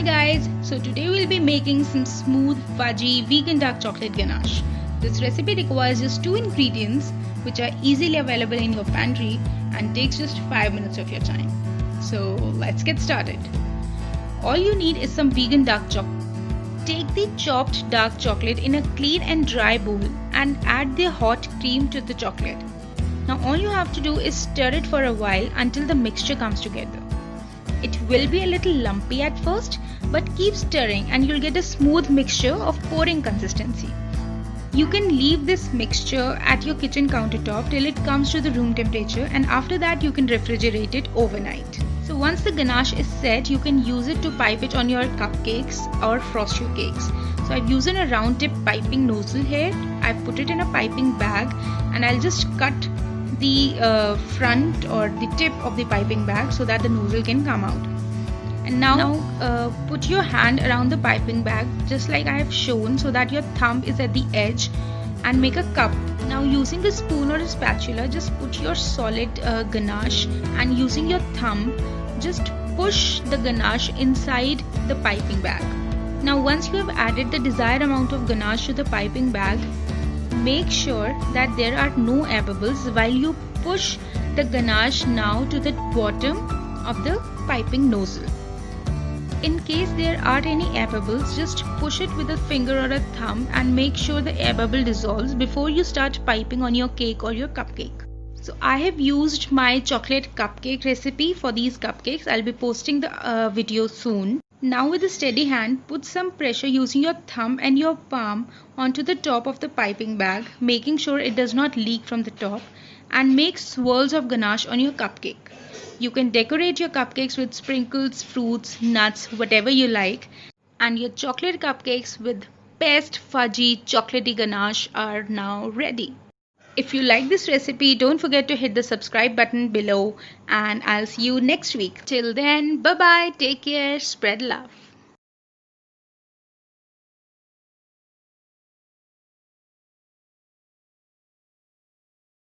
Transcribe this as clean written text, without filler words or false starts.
guys, so today we'll be making some smooth, fudgy, vegan dark chocolate ganache. This recipe requires just 2 ingredients which are easily available in your pantry and takes just 5 minutes of your time. So let's get started. All you need is some vegan dark chocolate. Take the chopped dark chocolate in a clean and dry bowl and add the hot cream to the chocolate. Now all you have to do is stir it for a while until the mixture comes together. It will be a little lumpy at first, but keep stirring and you'll get a smooth mixture of pouring consistency. You can leave this mixture at your kitchen countertop till it comes to the room temperature, and after that you can refrigerate it overnight. So once the ganache is set, you can use it to pipe it on your cupcakes or frost your cakes. So I've used a round tip piping nozzle here. I've put it in a piping bag and I'll just cut the front or the tip of the piping bag so that the nozzle can come out. And now put your hand around the piping bag just like I have shown, so that your thumb is at the edge, and make a cup. Now using a spoon or a spatula, just put your solid ganache and using your thumb just push the ganache inside the piping bag. Now once you have added the desired amount of ganache to the piping bag, make sure that there are no air bubbles while you push the ganache now to the bottom of the piping nozzle. In case there are any air bubbles, just push it with a finger or a thumb and make sure the air bubble dissolves before you start piping on your cake or your cupcake. So I have used my chocolate cupcake recipe for these cupcakes. I'll be posting the video soon. Now with a steady hand, put some pressure using your thumb and your palm onto the top of the piping bag, making sure it does not leak from the top, and make swirls of ganache on your cupcake. You can decorate your cupcakes with sprinkles, fruits, nuts, whatever you like, and your chocolate cupcakes with best fudgy chocolatey ganache are now ready. If you like this recipe, don't forget to hit the subscribe button below, and I'll see you next week. Till then, bye bye, take care, spread love.